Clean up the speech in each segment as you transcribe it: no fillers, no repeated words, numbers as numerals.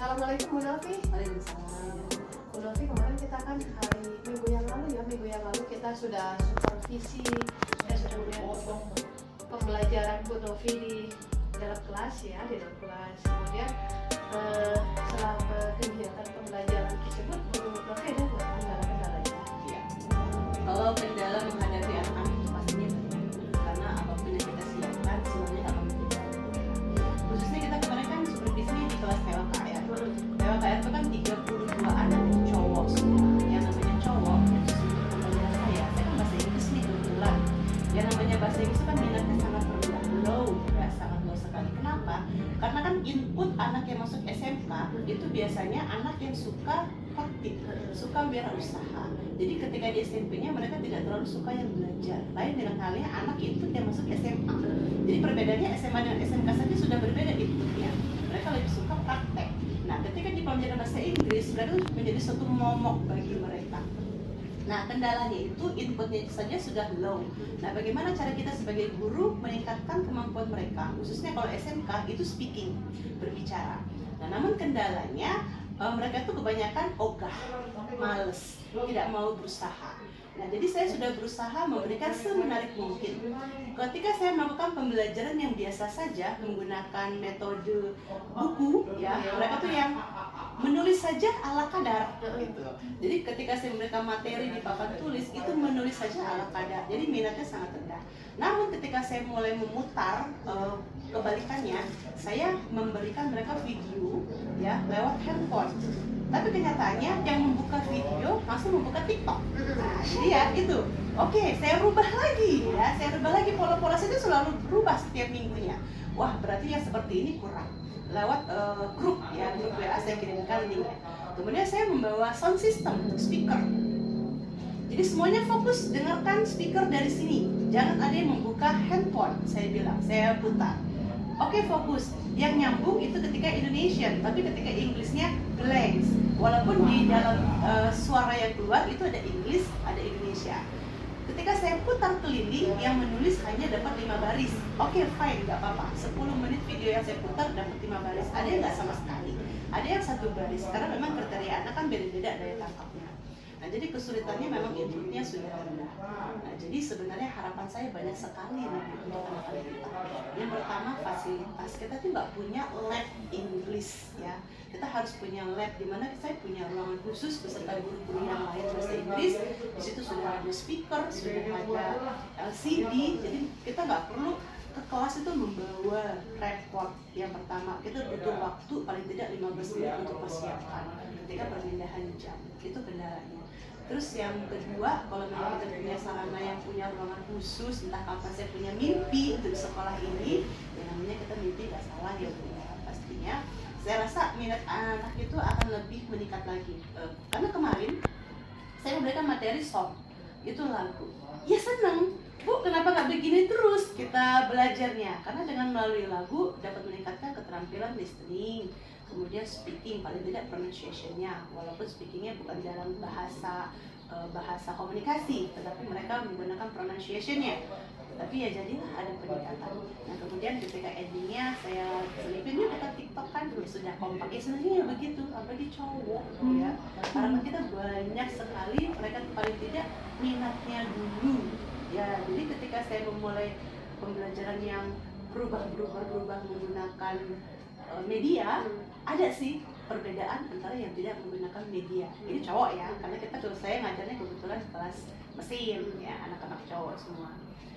Assalamualaikum Bu Novi. Waalaikumsalam. Bu Novi, kemarin kita kan minggu yang lalu kita sudah supervisi dan kemudian pembelajaran Bu Novi di dalam kelas di dalam kelas. Kemudian selama kegiatan pembelajaran tersebut Bu Novi ada nggak kendala-kendalanya? Ya. Kalau kendala menghadapi anak itu pastinya banyak, karena apapun yang kita siapkan semuanya akan berbeda. Khususnya kita kemarin kan supervisi di kelas TWKR. TWKR itu kan 32 anak cowok semua. Yang namanya cowok itu sebenarnya pembelajaran saya kan bahasa Inggris nih kebetulan. Yang namanya bahasa Inggris itu kan minatnya sangat rendah, low, ya sangat low sekali. Kenapa? Karena kan input anak yang masuk SMK itu biasanya anak yang suka praktik, suka wirausaha. Jadi ketika di SMP-nya mereka tidak terlalu suka yang belajar. Lain dengan halnya anak input yang masuk SMA. Jadi perbedaannya SMA dan SMK saja sudah berbeda inputnya. Mereka lebih suka praktek. Nah, ketika di pembelajaran bahasa Inggris, mereka menjadi suatu momok bagi mereka. Nah, kendalanya itu inputnya saja sudah low. Nah, bagaimana cara kita sebagai guru meningkatkan kemampuan mereka, khususnya kalau SMK itu speaking, berbicara. Nah, namun kendalanya mereka itu kebanyakan ogah, males, tidak mau berusaha. Nah, jadi saya sudah berusaha memberikan semenarik mungkin. Ketika saya melakukan pembelajaran yang biasa saja menggunakan metode buku, ya, mereka tuh yang menulis saja ala kadar, gitu. Jadi ketika saya memberikan materi di papan tulis itu menulis saja ala kadar. Jadi minatnya sangat rendah. Namun ketika saya mulai memutar kebalikannya, saya memberikan mereka video, ya, lewat handphone. Tapi kenyataannya yang membuka video langsung membuka TikTok. Nah, jadi ya itu. Oke, saya rubah lagi ya. Saya rubah lagi pola-pola saya itu selalu berubah setiap minggunya. Wah, berarti yang seperti ini kurang. Lewat grup ya, grup WA saya kirimkan linknya. Kemudian saya membawa sound system, speaker. Jadi semuanya fokus dengarkan speaker dari sini. Jangan ada yang membuka handphone, saya bilang. Saya putar. Oke, fokus. Yang nyambung itu ketika Indonesian, tapi ketika Inggrisnya blanks. Walaupun di dalam suara yang keluar itu ada Inggris, ada Indonesia. Ketika saya putar keliling, yang menulis hanya dapat 5 baris. Oke, fine, nggak apa-apa. 10 menit video yang saya putar dapat 5 baris. Ada yang nggak sama sekali. Ada yang 1 baris. Karena memang kriteria anak kan beda-beda daya tangkapnya. Nah, jadi kesulitannya memang inputnya sudah rendah. Nah, jadi sebenarnya harapan saya banyak sekali nih untuk anak-anak kita. Yang pertama, fasilitas. Kita tuh nggak punya lab Inggris, ya. Kita harus punya lab di mana saya punya ruangan khusus beserta guru-guru yang lain bahasa Inggris. Di situ sudah ada speaker, sudah ada LCD. Jadi kita nggak perlu ke kelas itu membawa repot. Yang pertama, kita butuh waktu paling tidak 15 menit untuk persiapan ketika perpindahan jam. Itu kendalanya. Terus yang kedua, kalau memang kita punya sarana yang punya ruangan khusus, entah kapan saya punya mimpi untuk sekolah ini, yang namanya kita mimpi gak salah ya Bu ya. Pastinya saya rasa minat anak itu akan lebih meningkat lagi. Karena kemarin saya memberikan materi song, itu lagu. Ya seneng, Bu, kenapa nggak begini terus kita belajarnya? Karena dengan melalui lagu dapat meningkatkan keterampilan listening, kemudian speaking, paling tidak pronunciation-nya. Walaupun speaking-nya bukan dalam bahasa komunikasi, tetapi mereka menggunakan pronunciation-nya. Tapi ya jadilah ada peningkatan. Nah, kemudian ketika endingnya saya selipin yuk kita TikTok kan sudah kompak. Ya sebenarnya begitu, apalagi cowok ya. Harapan kita banyak sekali mereka paling tidak minatnya dulu. Ya, jadi ketika saya memulai pembelajaran yang berubah menggunakan media, ada sih perbedaan antara yang tidak menggunakan media. Ini cowok ya, karena saya ngajarnya kebetulan kelas mesin ya, anak-anak cowok semua.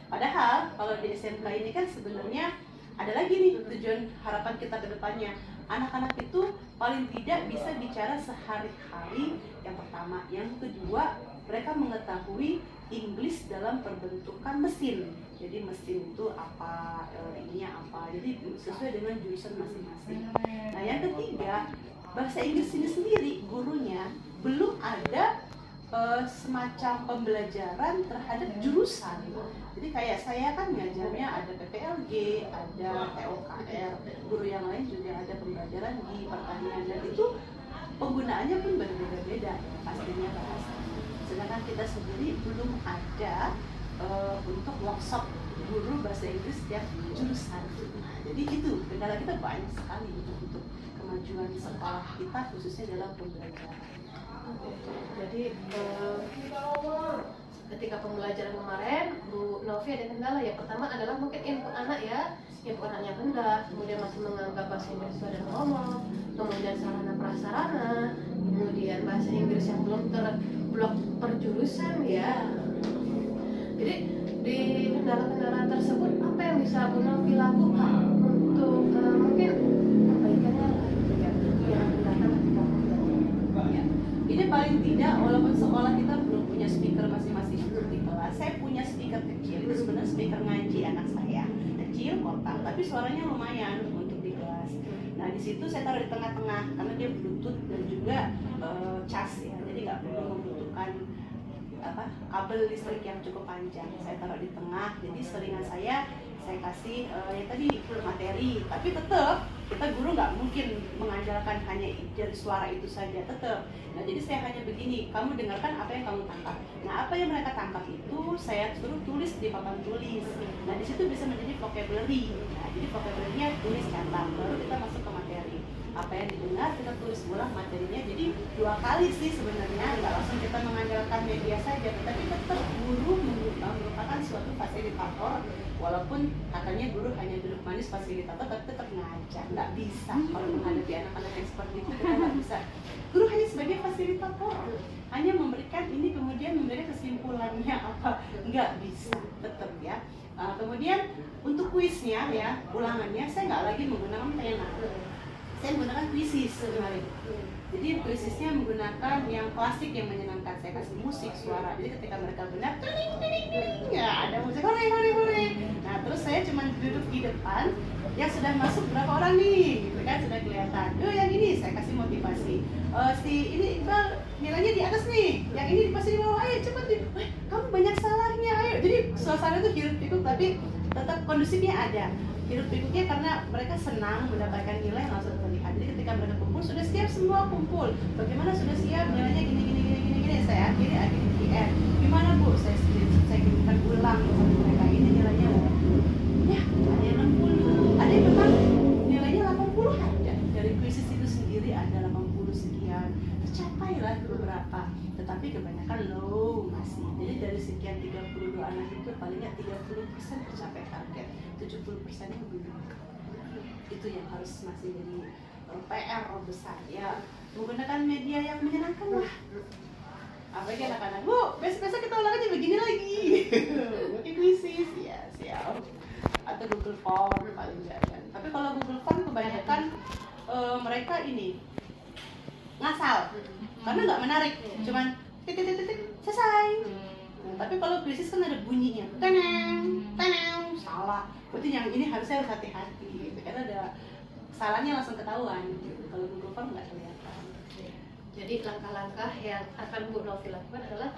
Padahal kalau di SMK ini kan sebenarnya ada lagi nih tujuan harapan kita ke depannya. Anak-anak itu paling tidak bisa bicara sehari-hari, yang pertama. Yang kedua, mereka mengetahui Inggris dalam perbentukan mesin. Jadi mesin itu apa, ininya apa. Jadi sesuai dengan jurusan masing-masing. Nah, yang ketiga, bahasa Inggris ini sendiri gurunya belum ada semacam pembelajaran terhadap jurusan. Jadi kayak saya kan ngajarnya ada PPLG, ada TOKR, guru yang lain juga ada pembelajaran di pertanian, dan itu penggunaannya pun berbeda-beda pastinya bahasa. Sedangkan kita sendiri belum ada untuk workshop guru bahasa Inggris setiap jurusan. Nah, jadi itu kendala kita banyak sekali untuk kemajuan sekolah kita khususnya dalam pembelajaran. Jadi ketika pembelajaran kemarin Bu Novi ada kendala ya. Pertama adalah mungkin input anak ya, input anaknya rendah, kemudian masih menganggap bahasa Inggris itu adalah ngomong, kemudian sarana prasarana, kemudian bahasa Inggris yang belum terblok per jurusan ya. Jadi di kendala-kendala tersebut apa yang bisa Bu Novi lakukan untuk mungkin perbaikannya lah gitu ya, yang datang ketika pembelajaran. Ya. Ini paling tidak walaupun sekolah kita belum punya speaker masing-masing di kelas, saya punya speaker kecil. Itu sebenarnya speaker ngaji anak saya, kecil kotak, tapi suaranya lumayan untuk di kelas. Nah di situ saya taruh di tengah-tengah karena dia bluetooth dan juga cas ya, jadi nggak perlu membutuhkan kabel listrik yang cukup panjang. Saya taruh di tengah, jadi selingan saya kasih ya tadi materi, tapi tetap kita guru nggak mungkin mengandalkan hanya dari suara itu saja tetap. Nah jadi saya hanya begini, kamu dengarkan apa yang kamu tangkap. Nah apa yang mereka tangkap itu saya suruh tulis di papan tulis. Nah di situ bisa menjadi vocabulary. Nah jadi vocabulary-nya tulis catat, baru kita masuk ke materi. Apa yang didengar kita tulis ulang materinya. Jadi 2 kali sih sebenarnya, nggak langsung kita mengandalkan media saja, tetapi tetap guru merupakan suatu fasilitator. Walaupun katanya guru hanya duduk manis fasilitator, tapi tetap ngajar. Nggak bisa kalau menghadapi anak-anak yang seperti itu, kita nggak bisa. Guru hanya sebagai fasilitator, hanya memberikan ini kemudian memberikan kesimpulannya apa, nggak bisa tetap ya. Kemudian untuk kuisnya ya, ulangannya saya nggak lagi menggunakan pena, saya menggunakan quizzes kemarin. Jadi quizesnya menggunakan yang klasik yang menyenangkan. Saya kasih musik, suara. Jadi ketika mereka benar, ya ada musik, hore hore hore. Nah terus saya cuma duduk di depan. Yang sudah masuk berapa orang nih? Gitu kan sudah kelihatan. Yang ini saya kasih motivasi. Si ini Iqbal nilainya di atas nih. Yang ini pasti di bawah. Ayo cepat deh. Kamu banyak salahnya. Ayo. Jadi suasana itu hiruk pikuk tapi tetap kondusifnya ada. Hiruk pikuknya karena mereka senang mendapatkan nilai yang langsung terlihat. Jadi ketika mereka kumpul sudah siap semua kumpul. Bagaimana sudah siap nilainya gini. Saya akhiri QR. Gimana Bu? Saya kirimkan ulang sama mereka. Ini nilainya ya ada yang 60, ada yang memang nilainya 80 ada. Dari kuisis itu sendiri ada 80 sekian. Tercapailah beberapa. Tetapi kebanyakan low masih. Jadi dari sekian 32 anak itu palingnya 30% tercapai target. 70%-nya belum. Itu yang harus masih jadi PR besar ya. Menggunakan media yang menyenangkan lah. Apalagi anak-anak, Bu, besok kita ulangannya begini lagi. Mungkin kuisis ya, siap. Atau Google Form paling jangan. Tapi kalau Google Form kebanyakan mereka ini ngasal karena nggak menarik, cuman titik selesai. Tapi kalau kuisis kan ada bunyinya, teneng, salah. Berarti yang ini harusnya harus hati-hati, gitu. Karena ada salahnya langsung ketahuan. Gitu. Kalau Google Form nggak kelihatan. Jadi langkah-langkah yang akan Bu Novi lakukan adalah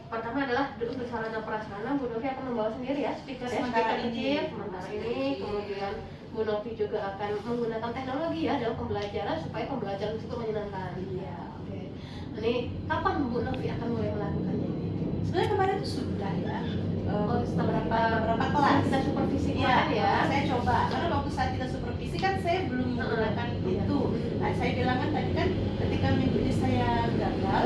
pertama adalah duduk bersarana prasarana. Bu Novi akan membawa sendiri ya speaker Sementara kecil sementara ini. Kemudian Bu Novi juga akan menggunakan teknologi ya dalam pembelajaran supaya pembelajaran itu menyenangkan. Iya, oke. Ini kapan Bu Novi akan mulai melakukannya ini? Sebenarnya kemarin itu sudah ya. Setelah beberapa kelas kita supervisi kemarin ya. Saya coba karena waktu saat kita supervisi kan saya belum menggunakan itu. Nah saya bilang kan tadi kan ketika minggu ini saya gagal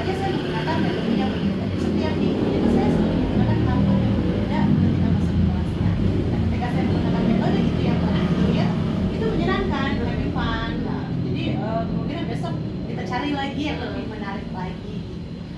aja saya menggunakan metode yang berbeda. Jadi setiap minggu itu saya selalu menggunakan tampang yang berbeda ketika masuk ke kelasnya. Dan ketika saya menggunakan metode itu yang terakhir itu menyenangkan, lebih fun. Nah, jadi kemungkinan besok kita cari lagi yang lebih menarik lagi.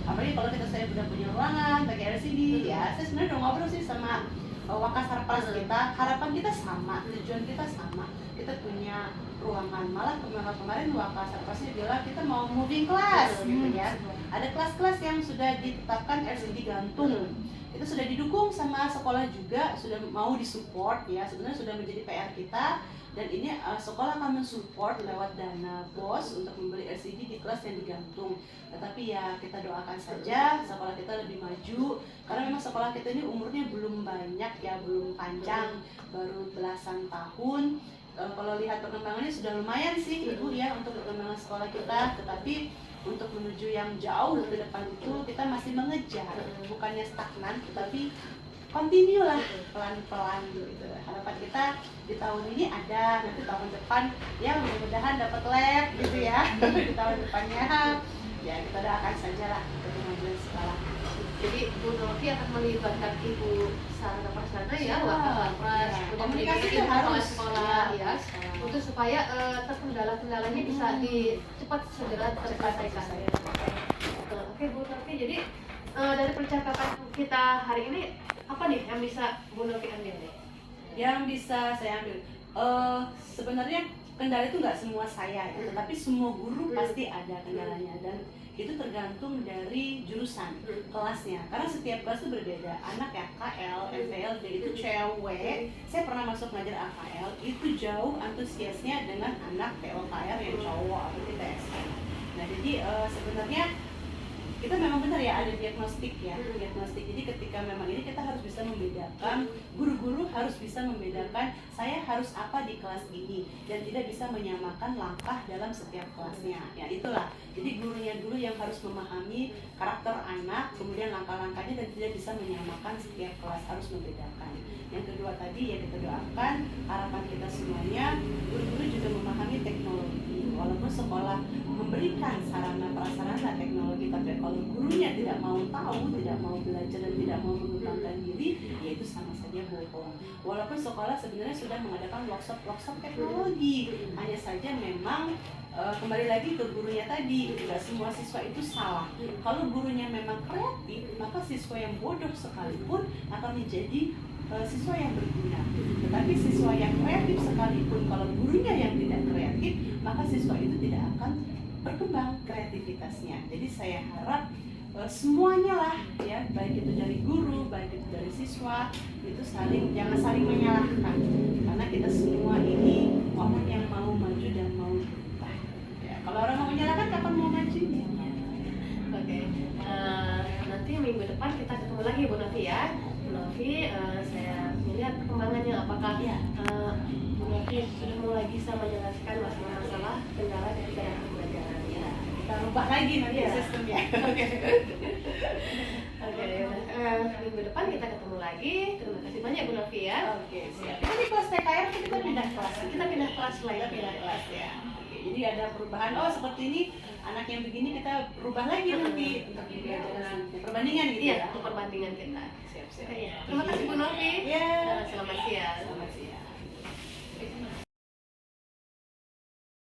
Apalagi kalau saya sudah punya ruangan pakai LCD ya, saya sebenarnya udah ngobrol sih sama Wakasarpras kita, harapan kita sama, tujuan kita sama, kita punya ruangan. Malah kemarin Wakasarprasnya bilang kita mau moving class gitu ya, ada kelas-kelas yang sudah ditetapkan LCD gantung, itu sudah didukung sama sekolah juga, sudah mau disupport ya, sebenarnya sudah menjadi PR kita. Dan ini sekolah akan mensupport lewat dana BOS untuk membeli LCD di kelas yang digantung. Tetapi ya kita doakan saja sekolah kita lebih maju. Karena memang sekolah kita ini umurnya belum banyak ya, belum panjang, baru belasan tahun. Kalau lihat perkembangannya sudah lumayan sih Ibu ya untuk perkembangan sekolah kita. Tetapi untuk menuju yang jauh ke depan itu kita masih mengejar, bukannya stagnan, tetapi continue lah, pelan-pelan gitu. Harapan kita di tahun ini ada, nanti tahun depan ya mudah-mudahan dapat lab gitu ya. Di tahun depannya ya kita doakan saja lah untuk kemajuan sekolah. Jadi Bu Novi akan melibatkan Ibu Sarana Prasana ya, Wakapres, komunikasi itu sekolah harus sekolah ya, untuk supaya terkendala-kendalanya bisa cepat segera terselesaikan. Oke Bu Novi, jadi dari percakapan kita hari ini apa nih yang bisa Bu Novi ambil nih? Yang bisa saya ambil, sebenarnya kendala itu nggak semua saya ya, tetapi semua guru pasti ada kendalanya, dan itu tergantung dari jurusan kelasnya, karena setiap kelas itu berbeda. Anak ya KL, MPLD itu cewek, saya pernah masuk ngajar AKL, itu jauh antusiasnya dengan anak POKR yang cowok atau TSK. Nah jadi sebenarnya kita memang benar ya ada diagnostik ya, diagnostik. Jadi ketika memang ini kita harus bisa membedakan, guru-guru harus bisa membedakan saya harus apa di kelas ini, dan tidak bisa menyamakan langkah dalam setiap kelasnya. Ya itulah. Jadi gurunya dulu yang harus memahami karakter anak, kemudian langkah-langkahnya, dan tidak bisa menyamakan setiap kelas, harus membedakan. Yang kedua tadi ya kita doakan, harapan kita semuanya guru-guru juga memahami teknologi. Walaupun sekolah memberikan sarana prasarana teknologi, tapi kalau gurunya tidak mau tahu, tidak mau belajar, dan tidak mau mengembangkan diri, ya itu sama saja bohong. Walaupun sekolah sebenarnya sudah mengadakan workshop teknologi, hanya saja memang kembali lagi ke gurunya tadi, tidak semua siswa itu salah. Kalau gurunya memang kreatif, maka siswa yang bodoh sekalipun akan menjadi siswa yang berguna. Tetapi siswa yang kreatif sekalipun, kalau gurunya yang tidak kreatif, maka siswa itu tidak akan berkembang kreativitasnya. Jadi saya harap semuanya lah ya, baik itu dari guru, baik itu dari siswa, itu jangan saling menyalahkan, karena kita semua ini orang yang mau maju dan mau berubah ya. Kalau orang mau menyalahkan, kapan mau maju? Oke. Nanti minggu depan kita ketemu lagi Bu Novi ya. Bu Novi, saya melihat perkembangannya, apakah Bu Novi sudah mulai bisa menjelaskan masalah-masalah kendala dari dalam pembelajaran ya. Kita rubah lagi nanti sistemnya. Oke, minggu depan kita ketemu lagi. Terima kasih banyak Bu Novi ya. Oke, siap. Kita di kelas TKR kita pindah kelas. Kita pindah kelas lain. Kita pindah kelas ya. Oke, jadi ada perubahan. Oh, seperti ini anak yang begini kita rubah lagi nanti untuk perbandingan gitu ya. Iya, untuk perbandingan kita. Siap. Terima kasih Bu Novi. Ya. Selamat siang. Selamat siang.